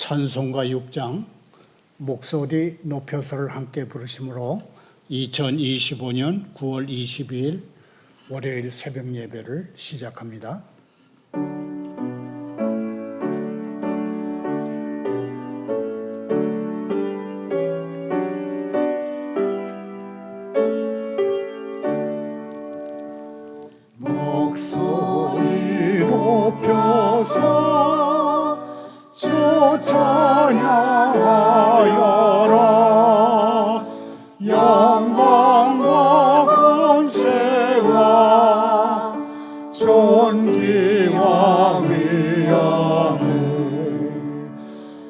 찬송가 6장 목소리 높여서를 함께 부르심으로 2025년 9월 22일 월요일 새벽 예배를 시작합니다. 목소리 높여서 주 찬양하여라. 영광과 권세와 존귀와 위엄을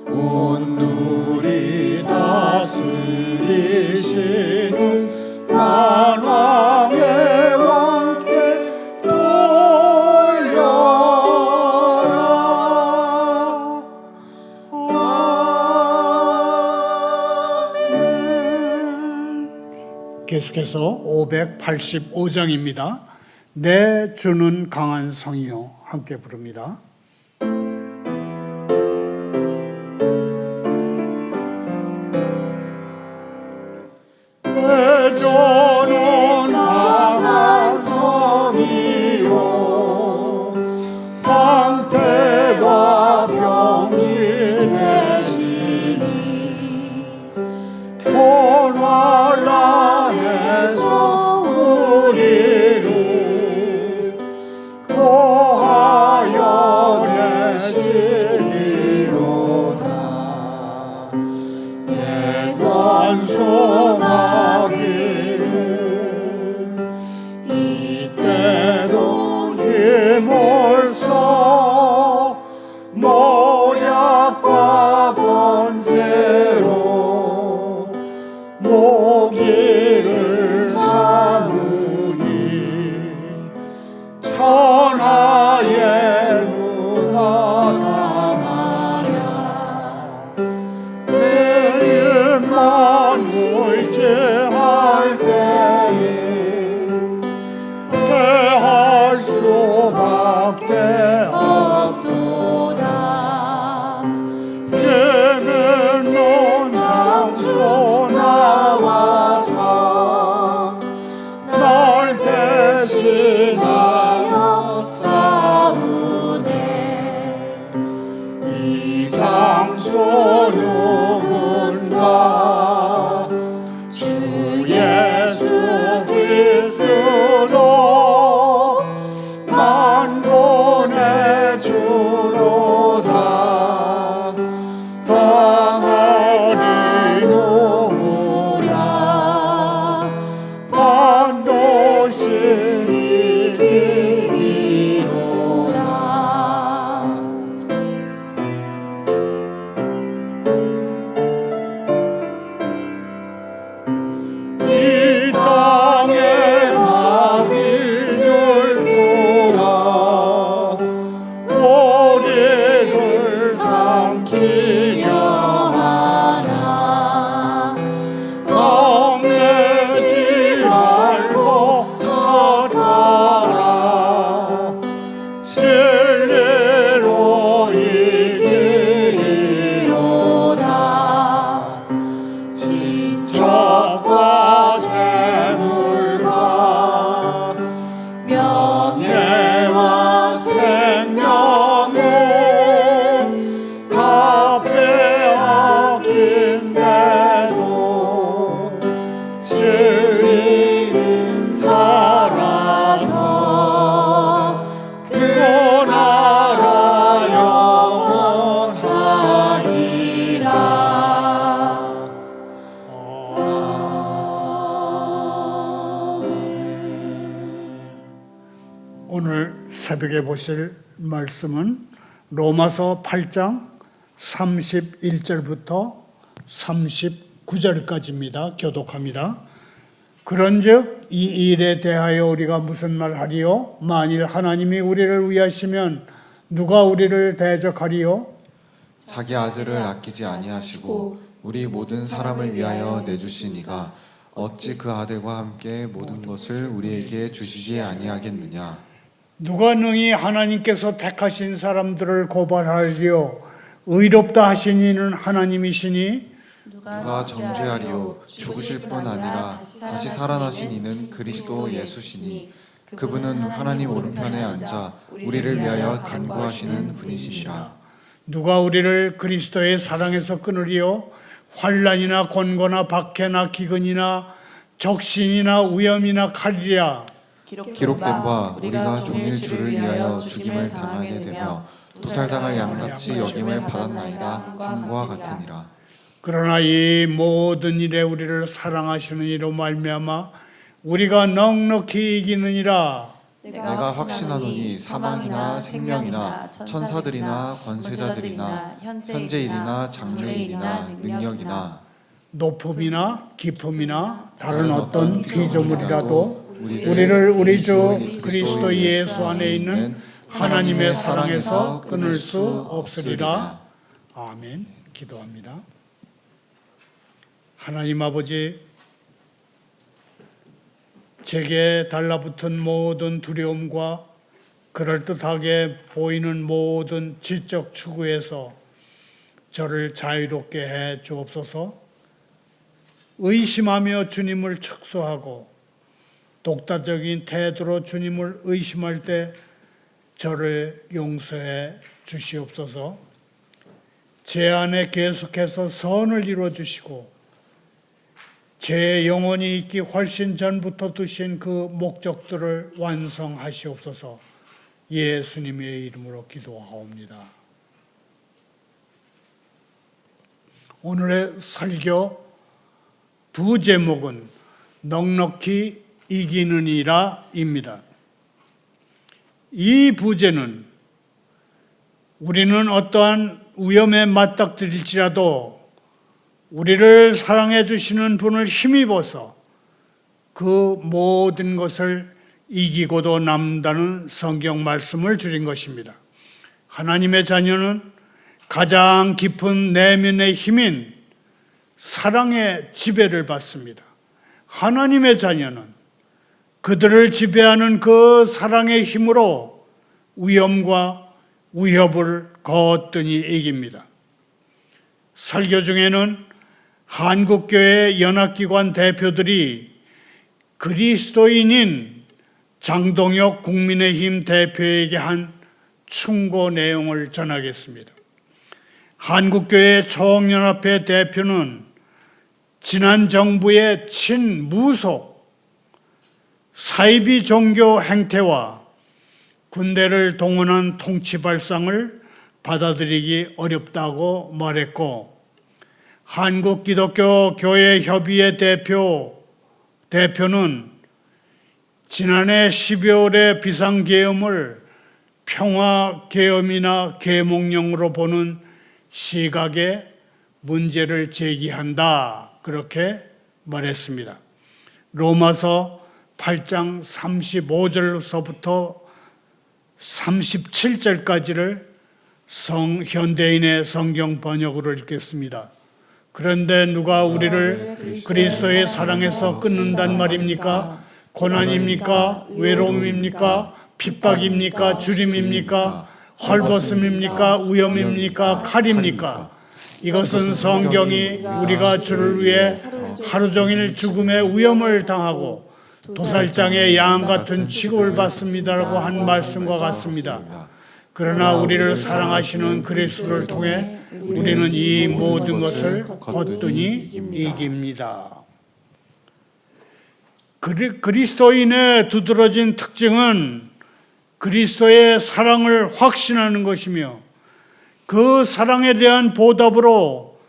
온 누리 다스리시는 만왕의 왕께 돌려라. 아멘. 계속해서 585장입니다. 내 주는 강한 성이요, 함께 부릅니다. 내 주는 강한 성이요, 방패와 병기 되시니 고난 안에서 우리를 구하여 내시리로다. 옛 원수마귀는 이때도 힘을 써 모략과 번제로 모기를 삼으니 천하의 누가 당하랴. 내일만 의지할 때에 패할 수밖에 없도다. 힘있는 장수 나와서 날 대신하여 싸우네. 이 장수 누군가? 주 예수 그리스도 만군의 주로다. 당하니 누구랴? 반드시 이기리로다. 이 땅에 마귀들 들어 우리를 삼키려 하나. 겁내지 말고 서거라. 진리로 이기리로다. 친척과 재물과 명예와 생명은 다 빼앗긴데도 진리는 살아서 그 나라 영원하리라. 오늘 새벽에 보실 말씀은 로마서 8장 31절부터 39절까지입니다. 교독합니다. 그런즉 이 일에 대하여 우리가 무슨 말하리요? 만일 하나님이 우리를 위하시면 누가 우리를 대적하리요? 자기 아들을 아끼지 아니하시고 우리 모든 사람을 위하여 내주시니가 어찌 그 아들과 함께 모든 것을 우리에게 주시지 아니하겠느냐. 누가 능히 하나님께서 택하신 사람들을 고발하리요? 의롭다 하신 이는 하나님이시니 누가 정죄하리요 죽으실 뿐 아니라 다시 살아나신 이는 그리스도 예수시니 그분은 하나님 오른편에 앉아 우리를 위하여 간구하시는 분이시니라. 누가 우리를 그리스도의 사랑에서 끊으리요? 환난이나 곤고나 박해나 기근이나 적신이나 위험이나 칼이랴. 기록된 바 우리가 종일 주를 위하여 죽임을 당하게 되며 도살당할 양같이 여김을 받았나이다 함과 같으니라. 그러나 이 모든 일에 우리를 사랑하시는 이로 말미암아 우리가 넉넉히 이기느니라. 내가 확신하노니 사망이나 생명이나 천사들이나 권세자들이나 현재일이나 장래일이나 능력이나 높음이나 깊음이나 다른 어떤 피조물이라도 우리를 우리 주 그리스도 예수 안에 있는 하나님의 사랑에서 끊을 수 없으리라. 아멘. 기도합니다. 하나님 아버지, 제게 달라붙은 모든 두려움과 그럴듯하게 보이는 모든 지적 추구에서 저를 자유롭게 해 주옵소서. 의심하며 주님을 축소하고 독자적인 태도로 주님을 의심할 때 저를 용서해 주시옵소서. 제 안에 계속해서 선을 이루어 주시고 제 영혼이 있기 훨씬 전부터 두신 그 목적들을 완성하시옵소서. 예수님의 이름으로 기도하옵니다. 오늘의 설교 두 제목은 넉넉히 이기느니라입니다. 이 부제는 우리는 어떠한 위험에 맞닥뜨릴지라도 우리를 사랑해 주시는 분을 힘입어서 그 모든 것을 이기고도 남다는 성경 말씀을 드린 것입니다. 하나님의 자녀는 가장 깊은 내면의 힘인 사랑의 지배를 받습니다. 하나님의 자녀는 그들을 지배하는 그 사랑의 힘으로 위험과 위협을 거뜬히 이깁니다. 설교 중에는 한국교회 연합기관 대표들이 그리스도인인 장동혁 국민의힘 대표에게 한 충고 내용을 전하겠습니다. 한국교회 총연합회 대표는 지난 정부의 친무속 사이비 종교 행태와 군대를 동원한 통치 발상을 받아들이기 어렵다고 말했고, 한국기독교교회협의회 대표는 지난해 12월의 비상계엄을 평화계엄이나 계몽령으로 보는 시각에 문제를 제기한다, 그렇게 말했습니다. 로마서 8장 35절서부터 37절까지를 현대인의 성경 번역으로 읽겠습니다. 그런데 누가 우리를 그리스도의 사랑에서 끊는단 말입니까? 고난입니까? 외로움입니까? 핍박입니까? 주림입니까? 헐벗음입니까? 위험입니까? 칼입니까? 이것은 성경이 우리가 주를 위해 하루 종일 죽음의 위험을 당하고 도살장의 양 같은 취급을 받습니다라고 한 말씀과 같습니다. 그러나 우리를 사랑하시는 그리스도를 통해 우리는 이 모든 것을 거뜬히 이깁니다. 그리스도인의 두드러진 특징은 그리스도의 사랑을 확신하는 것이며 그 사랑에 대한 보답으로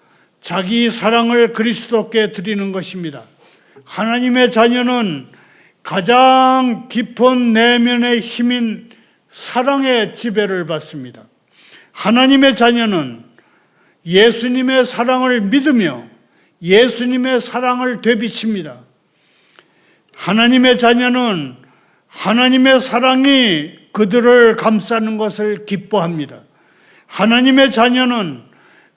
자기 사랑을 그리스도께 드리는 것입니다. 하나님의 자녀는 가장 깊은 내면의 힘인 사랑의 지배를 받습니다. 하나님의 자녀는 예수님의 사랑을 믿으며 예수님의 사랑을 되비칩니다. 하나님의 자녀는 하나님의 사랑이 그들을 감싸는 것을 기뻐합니다. 하나님의 자녀는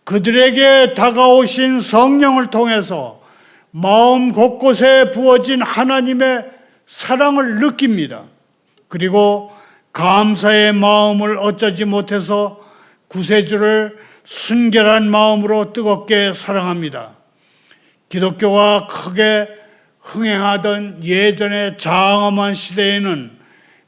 그들에게 다가오신 성령을 통해서 마음 곳곳에 부어진 하나님의 사랑을 느낍니다. 그리고 감사의 마음을 어쩌지 못해서 구세주를 순결한 마음으로 뜨겁게 사랑합니다. 기독교가 크게 흥행하던 예전의 장엄한 시대에는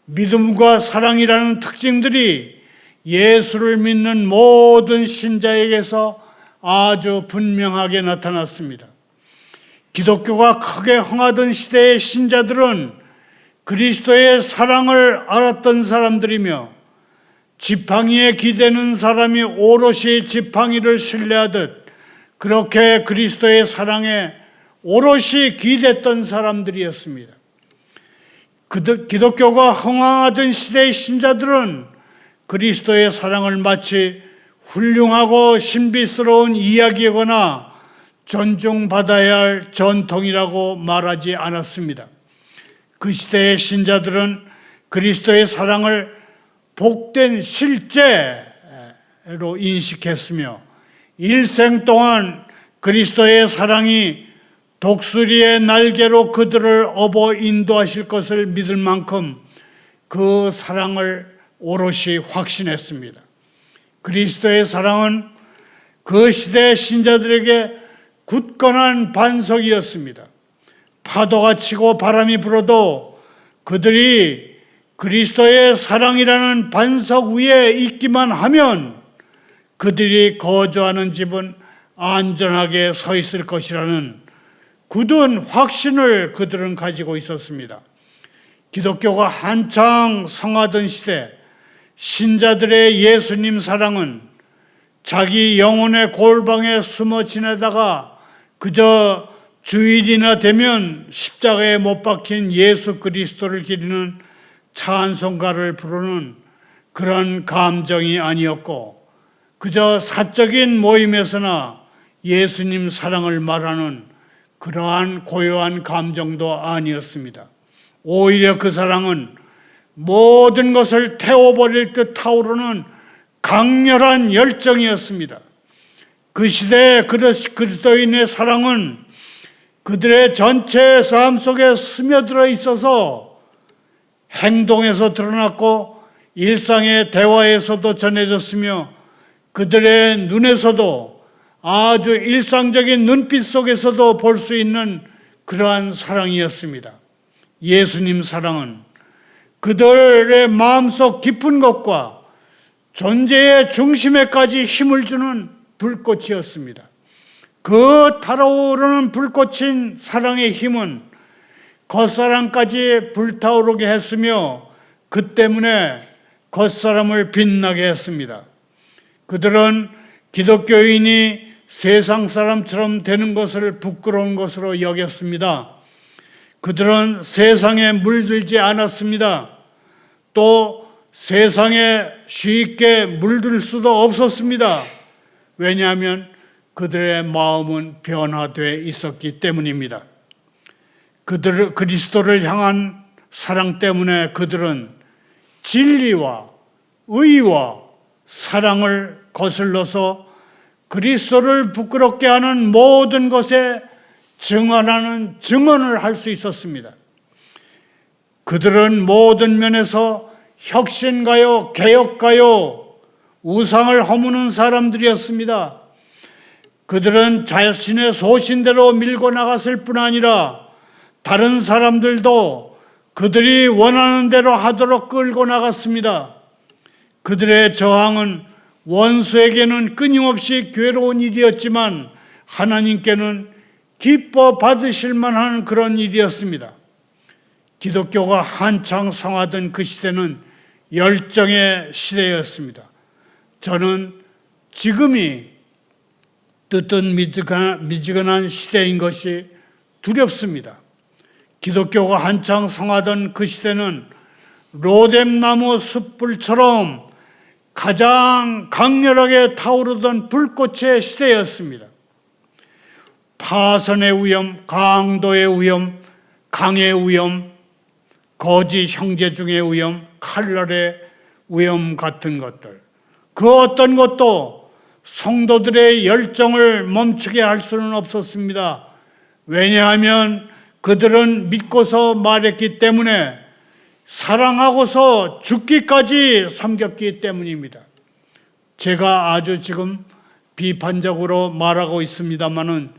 믿음과 사랑이라는 특징들이 예수를 믿는 모든 신자에게서 아주 분명하게 나타났습니다. 기독교가 크게 흥하던 시대의 신자들은 그리스도의 사랑을 알았던 사람들이며 지팡이에 기대는 사람이 오롯이 지팡이를 신뢰하듯 그렇게 그리스도의 사랑에 오롯이 기댔던 사람들이었습니다. 기독교가 흥황하던 시대의 신자들은 그리스도의 사랑을 마치 훌륭하고 신비스러운 이야기거나 존중받아야 할 전통이라고 말하지 않았습니다. 그 시대의 신자들은 그리스도의 사랑을 복된 실제로 인식했으며 일생 동안 그리스도의 사랑이 독수리의 날개로 그들을 업어 인도하실 것을 믿을 만큼 그 사랑을 오롯이 확신했습니다. 그리스도의 사랑은 그 시대의 신자들에게 굳건한 반석이었습니다. 파도가 치고 바람이 불어도 그들이 그리스도의 사랑이라는 반석 위에 있기만 하면 그들이 거주하는 집은 안전하게 서 있을 것이라는 굳은 확신을 그들은 가지고 있었습니다. 기독교가 한창 성하던 시대 신자들의 예수님 사랑은 자기 영혼의 골방에 숨어 지내다가 그저 주일이나 되면 십자가에 못 박힌 예수 그리스도를 기리는 찬송가를 부르는 그런 감정이 아니었고 그저 사적인 모임에서나 예수님 사랑을 말하는 그러한 고요한 감정도 아니었습니다. 오히려 그 사랑은 모든 것을 태워버릴 듯 타오르는 강렬한 열정이었습니다. 그 시대의 그리스도인의 사랑은 그들의 전체 삶 속에 스며들어 있어서 행동에서 드러났고 일상의 대화에서도 전해졌으며 그들의 눈에서도 아주 일상적인 눈빛 속에서도 볼 수 있는 그러한 사랑이었습니다. 예수님 사랑은 그들의 마음속 깊은 것과 존재의 중심에까지 힘을 주는 불꽃이었습니다. 그 달아오르는 불꽃인 사랑의 힘은 겉사람까지 불타오르게 했으며 그 때문에 겉사람을 빛나게 했습니다. 그들은 기독교인이 세상 사람처럼 되는 것을 부끄러운 것으로 여겼습니다. 그들은 세상에 물들지 않았습니다. 또 세상에 쉽게 물들 수도 없었습니다. 왜냐하면 그들의 마음은 변화되어 있었기 때문입니다. 그리스도를 향한 사랑 때문에 그들은 진리와 의와 사랑을 거슬러서 그리스도를 부끄럽게 하는 모든 것에 증언하는 증언을 할 수 있었습니다. 그들은 모든 면에서 혁신가요, 개혁가요, 우상을 허무는 사람들이었습니다. 그들은 자신의 소신대로 밀고 나갔을 뿐 아니라 다른 사람들도 그들이 원하는 대로 하도록 끌고 나갔습니다. 그들의 저항은 원수에게는 끊임없이 괴로운 일이었지만 하나님께는 기뻐 받으실 만한 그런 일이었습니다. 기독교가 한창 성하던 그 시대는 열정의 시대였습니다. 저는 지금이 뜨뜻미지근한 시대인 것이 두렵습니다. 기독교가 한창 성하던 그 시대는 로뎀나무 숯불처럼 가장 강렬하게 타오르던 불꽃의 시대였습니다. 파선의 위험, 강도의 위험, 강의 위험, 거짓 형제 중의 위험, 칼날의 위험 같은 것들, 그 어떤 것도 성도들의 열정을 멈추게 할 수는 없었습니다. 왜냐하면 그들은 믿고서 말했기 때문에, 사랑하고서 죽기까지 섬겼기 때문입니다. 제가 아주 지금 비판적으로 말하고 있습니다마는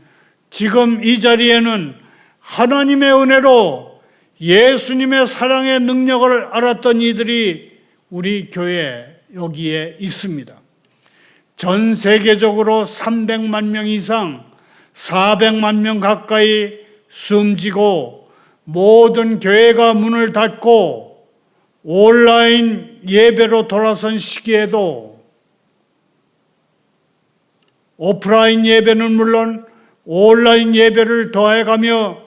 지금 이 자리에는 하나님의 은혜로 예수님의 사랑의 능력을 알았던 이들이 우리 교회 여기에 있습니다. 전 세계적으로 300만 명 이상, 400만 명 가까이 숨지고 모든 교회가 문을 닫고 온라인 예배로 돌아선 시기에도 오프라인 예배는 물론 온라인 예배를 더해가며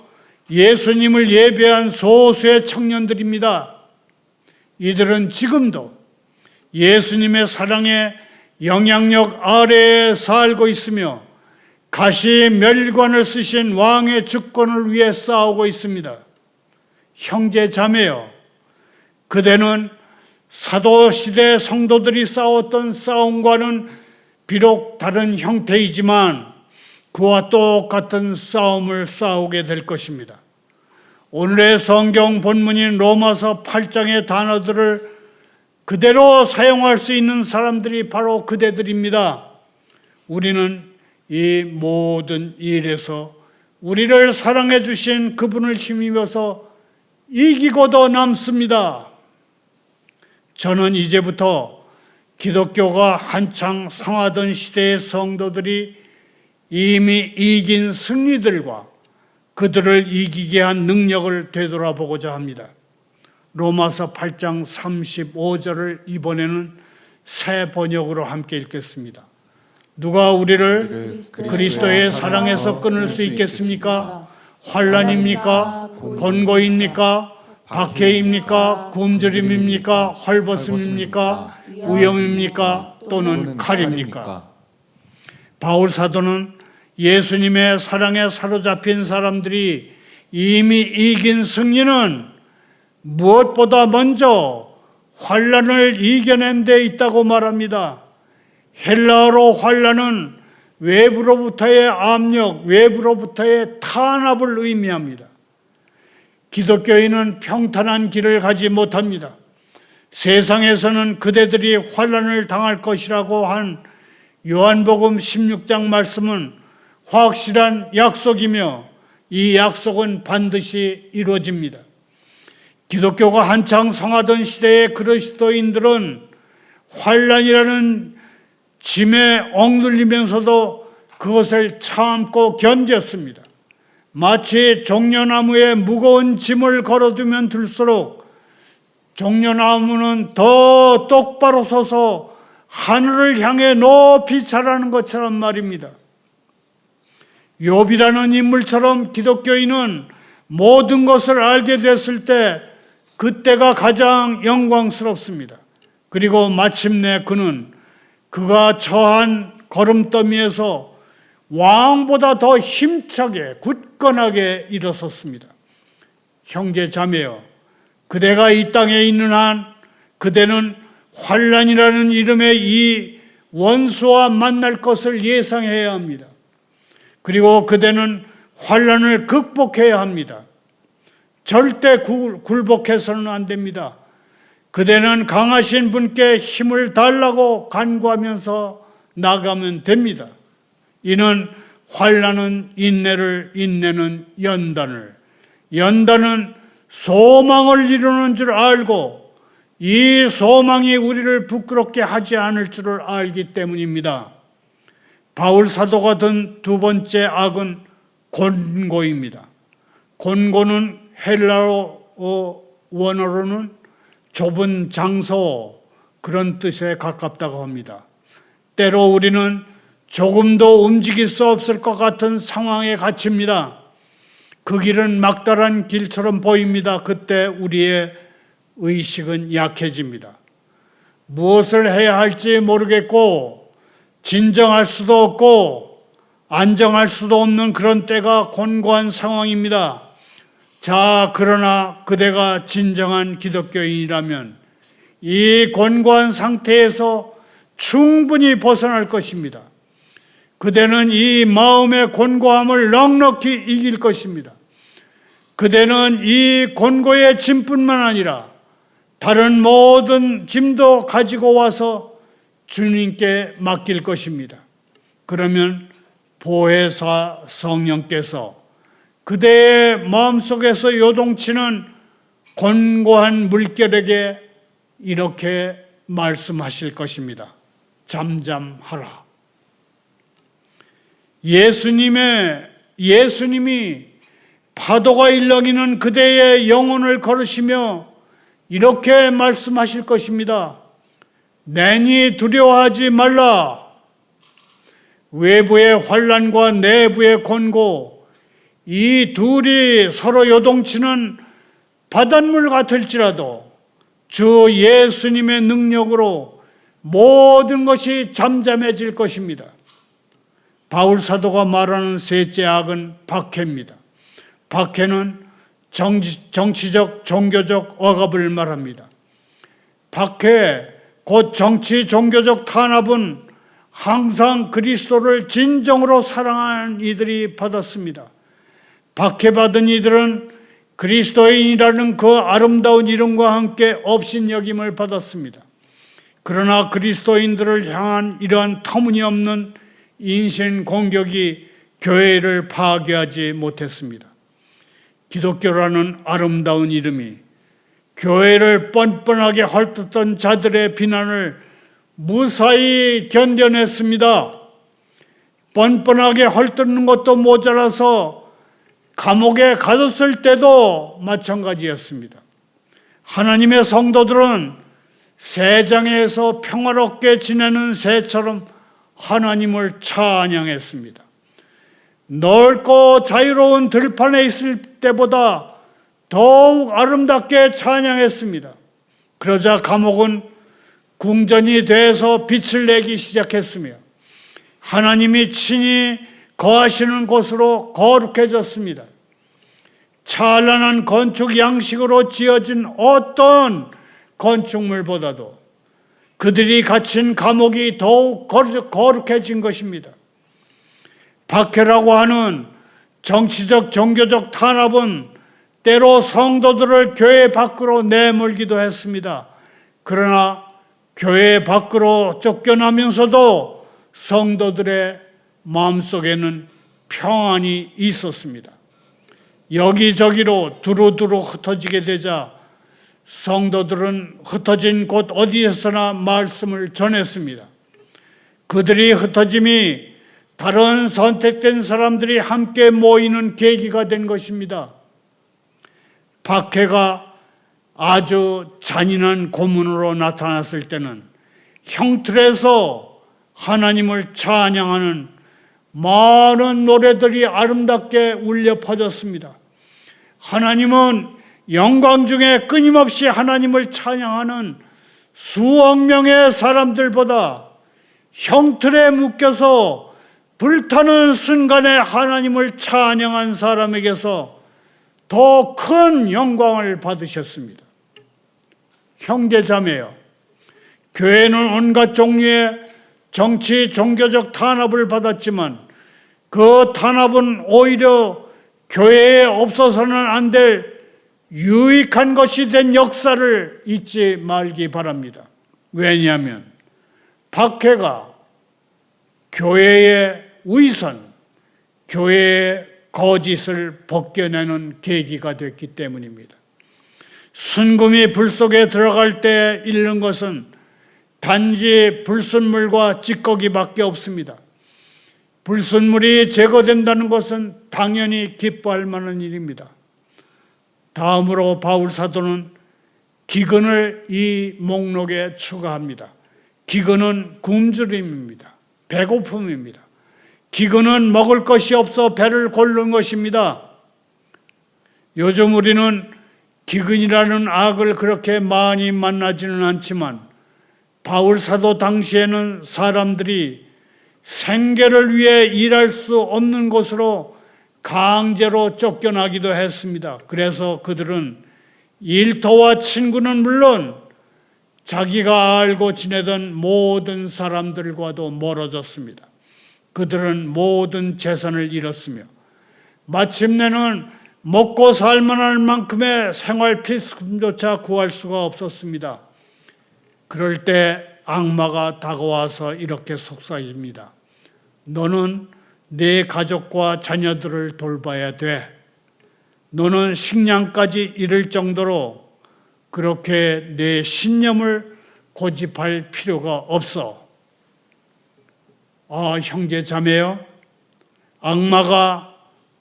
예수님을 예배한 소수의 청년들입니다. 이들은 지금도 예수님의 사랑의 영향력 아래에 살고 있으며 가시 멸관을 쓰신 왕의 주권을 위해 싸우고 있습니다. 형제 자매여, 그대는 사도시대 성도들이 싸웠던 싸움과는 비록 다른 형태이지만 그와 똑같은 싸움을 싸우게 될 것입니다. 오늘의 성경 본문인 로마서 8장의 단어들을 그대로 사용할 수 있는 사람들이 바로 그대들입니다. 우리는 이 모든 일에서 우리를 사랑해 주신 그분을 힘입어서 이기고도 남습니다. 저는 이제부터 기독교가 한창 성하던 시대의 성도들이 이미 이긴 승리들과 그들을 이기게 한 능력을 되돌아보고자 합니다. 로마서 8장 35절을 이번에는 새 번역으로 함께 읽겠습니다. 누가 우리를 그리스도의 사랑에서 끊을 수 있겠습니까? 환난입니까? 권고입니까? 박해입니까? 굶주림입니까? 헐벗음입니까? 위험입니까? 또는 칼입니까? 바울 사도는 예수님의 사랑에 사로잡힌 사람들이 이미 이긴 승리는 무엇보다 먼저 환난을 이겨낸 데 있다고 말합니다. 헬라어로 환난은 외부로부터의 압력, 외부로부터의 탄압을 의미합니다. 기독교인은 평탄한 길을 가지 못합니다. 세상에서는 그대들이 환난을 당할 것이라고 한 요한복음 16장 말씀은 확실한 약속이며 이 약속은 반드시 이루어집니다. 기독교가 한창 성하던 시대의 그리스도인들은 환난이라는 짐에 억눌리면서도 그것을 참고 견뎠습니다. 마치 종려나무에 무거운 짐을 걸어두면 둘수록 종려나무는 더 똑바로 서서 하늘을 향해 높이 자라는 것처럼 말입니다. 욥이라는 인물처럼 기독교인은 모든 것을 알게 됐을 때 그때가 가장 영광스럽습니다. 그리고 마침내 그는 그가 처한 걸음더미에서 왕보다 더 힘차게 굳건하게 일어섰습니다. 형제 자매여, 그대가 이 땅에 있는 한 그대는 환난이라는 이름의 이 원수와 만날 것을 예상해야 합니다. 그리고 그대는 환난을 극복해야 합니다. 절대 굴복해서는 안 됩니다. 그대는 강하신 분께 힘을 달라고 간구하면서 나가면 됩니다. 이는 환난은 인내를, 인내는 연단을, 연단은 소망을 이루는 줄 알고 이 소망이 우리를 부끄럽게 하지 않을 줄을 알기 때문입니다. 바울 사도가 든 두 번째 악은 곤고입니다. 곤고는 헬라어 원어로는 좁은 장소, 그런 뜻에 가깝다고 합니다. 때로 우리는 조금도 움직일 수 없을 것 같은 상황에 갇힙니다. 그 길은 막다른 길처럼 보입니다. 그때 우리의 의식은 약해집니다. 무엇을 해야 할지 모르겠고 진정할 수도 없고 안정할 수도 없는 그런 때가 곤고한 상황입니다. 자, 그러나 그대가 진정한 기독교인이라면 이 곤고한 상태에서 충분히 벗어날 것입니다. 그대는 이 마음의 곤고함을 넉넉히 이길 것입니다. 그대는 이 곤고의 짐뿐만 아니라 다른 모든 짐도 가지고 와서 주님께 맡길 것입니다. 그러면 보혜사 성령께서 그대의 마음속에서 요동치는 곤고한 물결에게 이렇게 말씀하실 것입니다. 잠잠하라. 예수님이 파도가 일렁이는 그대의 영혼을 걸으시며 이렇게 말씀하실 것입니다. 내니 두려워하지 말라. 외부의 환난과 내부의 곤고, 이 둘이 서로 요동치는 바닷물 같을지라도 주 예수님의 능력으로 모든 것이 잠잠해질 것입니다. 바울 사도가 말하는 셋째 악은 박해입니다. 박해는 정치적, 종교적 억압을 말합니다. 박해, 곧 정치, 종교적 탄압은 항상 그리스도를 진정으로 사랑하는 이들이 받았습니다. 박해받은 이들은 그리스도인이라는 그 아름다운 이름과 함께 업신여김을 받았습니다. 그러나 그리스도인들을 향한 이러한 터무니없는 인신 공격이 교회를 파괴하지 못했습니다. 기독교라는 아름다운 이름이 교회를 뻔뻔하게 헐뜯던 자들의 비난을 무사히 견뎌냈습니다. 뻔뻔하게 헐뜯는 것도 모자라서 감옥에 가뒀을 때도 마찬가지였습니다. 하나님의 성도들은 새장에서 평화롭게 지내는 새처럼 하나님을 찬양했습니다. 넓고 자유로운 들판에 있을 때보다 더욱 아름답게 찬양했습니다. 그러자 감옥은 궁전이 돼서 빛을 내기 시작했으며 하나님이 친히 거하시는 곳으로 거룩해졌습니다. 찬란한 건축 양식으로 지어진 어떤 건축물보다도 그들이 갇힌 감옥이 더욱 거룩해진 것입니다. 박해라고 하는 정치적, 종교적 탄압은 때로 성도들을 교회 밖으로 내몰기도 했습니다. 그러나 교회 밖으로 쫓겨나면서도 성도들의 마음속에는 평안이 있었습니다. 여기저기로 두루두루 흩어지게 되자 성도들은 흩어진 곳 어디에서나 말씀을 전했습니다. 그들이 흩어짐이 다른 선택된 사람들이 함께 모이는 계기가 된 것입니다. 박해가 아주 잔인한 고문으로 나타났을 때는 형틀에서 하나님을 찬양하는 많은 노래들이 아름답게 울려 퍼졌습니다. 하나님은 영광 중에 끊임없이 하나님을 찬양하는 수억 명의 사람들보다 형틀에 묶여서 불타는 순간에 하나님을 찬양한 사람에게서 더 큰 영광을 받으셨습니다. 형제자매여, 교회는 온갖 종류의 정치, 종교적 탄압을 받았지만 그 탄압은 오히려 교회에 없어서는 안 될 유익한 것이 된 역사를 잊지 말기 바랍니다. 왜냐하면 박해가 교회의 위선, 교회의 거짓을 벗겨내는 계기가 됐기 때문입니다. 순금이 불 속에 들어갈 때 잃는 것은 단지 불순물과 찌꺼기밖에 없습니다. 불순물이 제거된다는 것은 당연히 기뻐할 만한 일입니다. 다음으로 바울 사도는 기근을 이 목록에 추가합니다. 기근은 굶주림입니다. 배고픔입니다. 기근은 먹을 것이 없어 배를 고르는 것입니다. 요즘 우리는 기근이라는 악을 그렇게 많이 만나지는 않지만 바울 사도 당시에는 사람들이 생계를 위해 일할 수 없는 곳으로 강제로 쫓겨나기도 했습니다. 그래서 그들은 일터와 친구는 물론 자기가 알고 지내던 모든 사람들과도 멀어졌습니다. 그들은 모든 재산을 잃었으며 마침내는 먹고 살만할 만큼의 생활 필수품조차 구할 수가 없었습니다. 그럴 때 악마가 다가와서 이렇게 속삭입니다. 너는 내 가족과 자녀들을 돌봐야 돼. 너는 식량까지 잃을 정도로 그렇게 내 신념을 고집할 필요가 없어. 형제 자매요, 악마가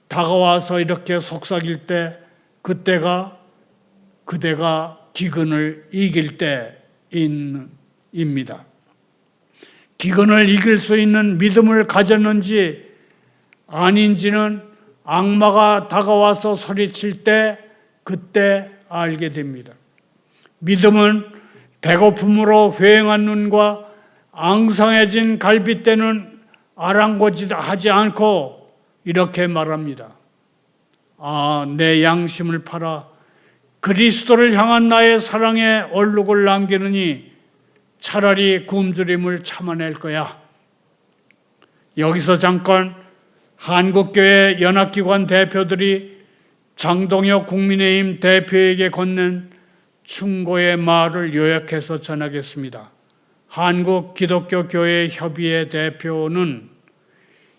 다가와서 이렇게 속삭일 때 그때가 그대가 기근을 이길 때입니다. 기근을 이길 수 있는 믿음을 가졌는지 아닌지는 악마가 다가와서 소리칠 때 그때 알게 됩니다. 믿음은 배고픔으로 회행한 눈과 앙상해진 갈빗대는 아랑곳하지 않고 이렇게 말합니다. 내 양심을 팔아 그리스도를 향한 나의 사랑에 얼룩을 남기느니 차라리 굶주림을 참아낼 거야. 여기서 잠깐 한국교회 연합기관 대표들이 장동혁 국민의힘 대표에게 건넨 충고의 말을 요약해서 전하겠습니다. 한국기독교교회협의회 대표는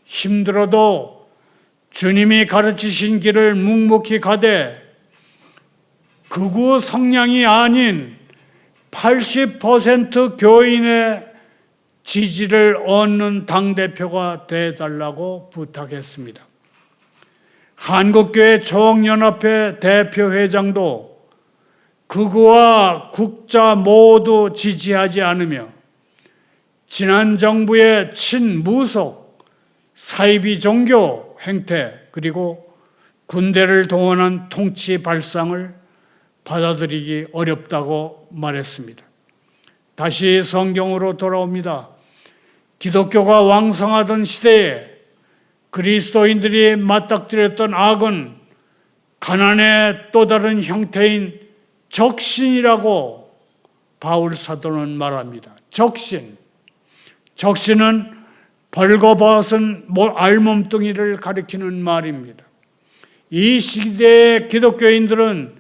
힘들어도 주님이 가르치신 길을 묵묵히 가되 극우 성향이 아닌 80% 교인의 지지를 얻는 당대표가 되어달라고 부탁했습니다. 한국교회 총연합회 대표회장도 극우와 국자 모두 지지하지 않으며 지난 정부의 친무속, 사이비 종교 행태 그리고 군대를 동원한 통치 발상을 받아들이기 어렵다고 말했습니다. 다시 성경으로 돌아옵니다. 기독교가 왕성하던 시대에 그리스도인들이 맞닥뜨렸던 악은 가난의 또 다른 형태인 적신이라고 바울 사도는 말합니다. 적신은 벌거벗은 알몸뚱이를 가리키는 말입니다. 이 시대의 기독교인들은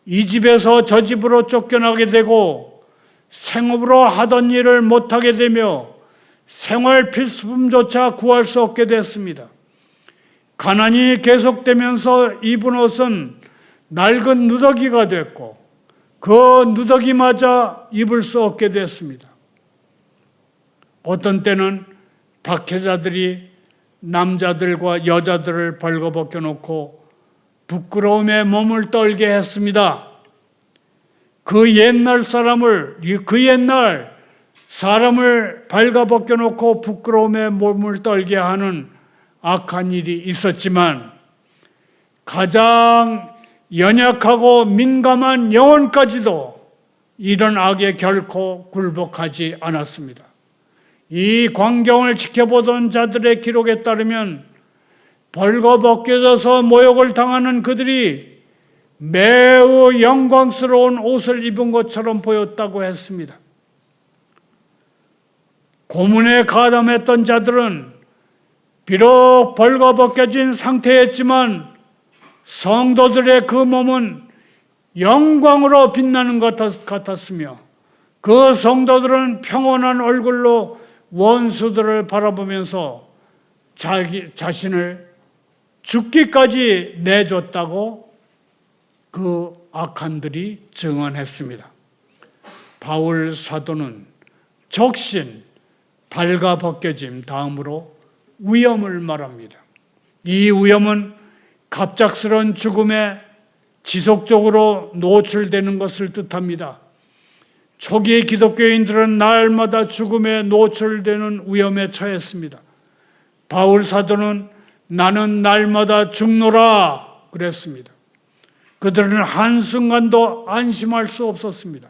이 집에서 저 집으로 쫓겨나게 되고 생업으로 하던 일을 못하게 되며 생활 필수품조차 구할 수 없게 됐습니다. 가난이 계속되면서 입은 옷은 낡은 누더기가 됐고 그 누더기마저 입을 수 없게 됐습니다. 어떤 때는 박해자들이 남자들과 여자들을 벌거벗겨 놓고 부끄러움에 몸을 떨게 했습니다. 그 옛날 사람을 발가벗겨 놓고 부끄러움에 몸을 떨게 하는 악한 일이 있었지만 가장 연약하고 민감한 영혼까지도 이런 악에 결코 굴복하지 않았습니다. 이 광경을 지켜보던 자들의 기록에 따르면 벌거벗겨져서 모욕을 당하는 그들이 매우 영광스러운 옷을 입은 것처럼 보였다고 했습니다. 고문에 가담했던 자들은 비록 벌거벗겨진 상태였지만 성도들의 그 몸은 영광으로 빛나는 것 같았으며 그 성도들은 평온한 얼굴로 원수들을 바라보면서 자신을 죽기까지 내줬다고 그 악한들이 증언했습니다. 바울 사도는 적신, 발가벗겨짐 다음으로 위험을 말합니다. 이 위험은 갑작스러운 죽음에 지속적으로 노출되는 것을 뜻합니다. 초기 기독교인들은 날마다 죽음에 노출되는 위험에 처했습니다. 바울 사도는 나는 날마다 죽노라 그랬습니다. 그들은 한순간도 안심할 수 없었습니다.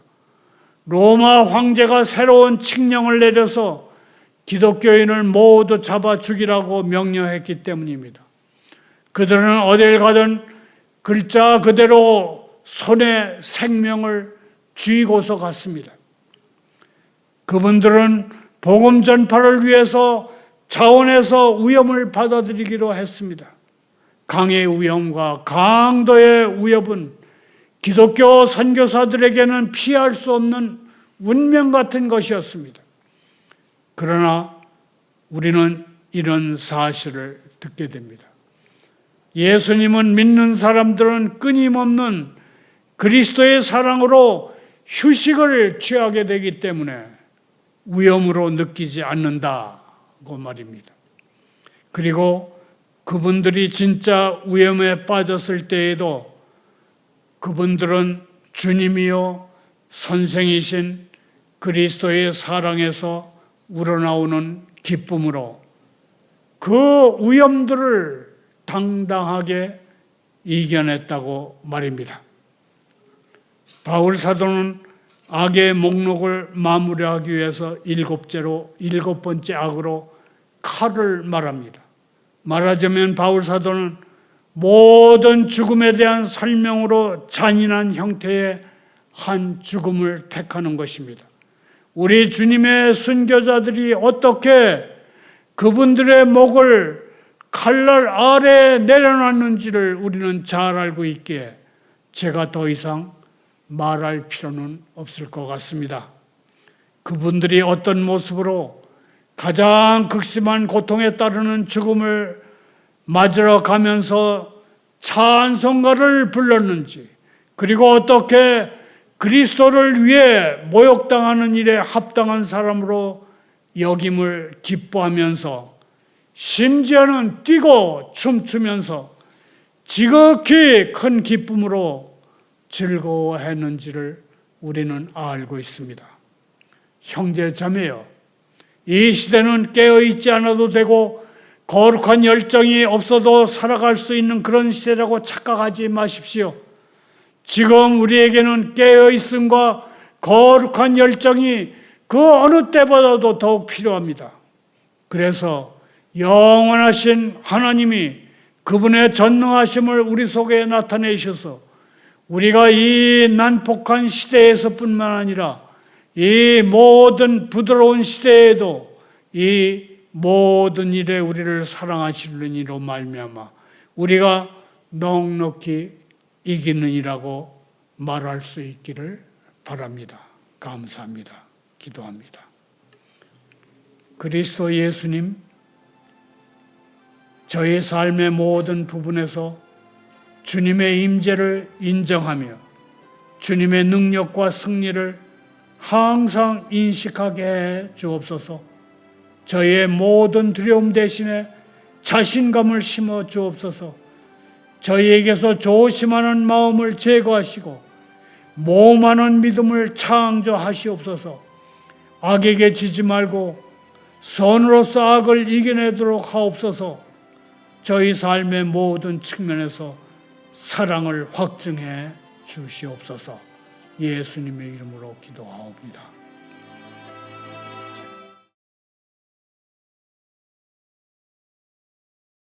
로마 황제가 새로운 칙령을 내려서 기독교인을 모두 잡아 죽이라고 명령했기 때문입니다. 그들은 어딜 가든 글자 그대로 손에 생명을 쥐고서 갔습니다. 그분들은 복음 전파를 위해서 자원에서 위험을 받아들이기로 했습니다. 강의 위험과 강도의 위협은 기독교 선교사들에게는 피할 수 없는 운명 같은 것이었습니다. 그러나 우리는 이런 사실을 듣게 됩니다. 예수님은 믿는 사람들은 끊임없는 그리스도의 사랑으로 휴식을 취하게 되기 때문에 위험으로 느끼지 않는다고 말입니다. 그리고 그분들이 진짜 위험에 빠졌을 때에도 그분들은 주님이요 선생이신 그리스도의 사랑에서 우러나오는 기쁨으로 그 위험들을 당당하게 이겨냈다고 말입니다. 바울 사도는 악의 목록을 마무리하기 위해서 일곱 번째 악으로 칼을 말합니다. 말하자면 바울 사도는 모든 죽음에 대한 설명으로 잔인한 형태의 한 죽음을 택하는 것입니다. 우리 주님의 순교자들이 어떻게 그분들의 목을 칼날 아래에 내려놨는지를 우리는 잘 알고 있기에 제가 더 이상 말할 필요는 없을 것 같습니다. 그분들이 어떤 모습으로 가장 극심한 고통에 따르는 죽음을 맞으러 가면서 찬송가를 불렀는지, 그리고 어떻게 그리스도를 위해 모욕당하는 일에 합당한 사람으로 여김을 기뻐하면서 심지어는 뛰고 춤추면서 지극히 큰 기쁨으로 즐거워했는지를 우리는 알고 있습니다. 형제 자매여, 이 시대는 깨어있지 않아도 되고 거룩한 열정이 없어도 살아갈 수 있는 그런 시대라고 착각하지 마십시오. 지금 우리에게는 깨어있음과 거룩한 열정이 그 어느 때보다도 더욱 필요합니다. 그래서 영원하신 하나님이 그분의 전능하심을 우리 속에 나타내셔서 우리가 이 난폭한 시대에서뿐만 아니라 이 모든 부드러운 시대에도 이 모든 일에 우리를 사랑하시는 이로 말미암아 우리가 넉넉히 이기느니라고 말할 수 있기를 바랍니다. 감사합니다. 기도합니다. 그리스도 예수님, 저의 삶의 모든 부분에서 주님의 임재를 인정하며 주님의 능력과 승리를 항상 인식하게 해 주옵소서. 저의 모든 두려움 대신에 자신감을 심어 주옵소서. 저희에게서 조심하는 마음을 제거하시고 모험하는 믿음을 창조하시옵소서. 악에게 지지 말고 선으로서 악을 이겨내도록 하옵소서. 저희 삶의 모든 측면에서 사랑을 확증해 주시옵소서. 예수님의 이름으로 기도하옵니다.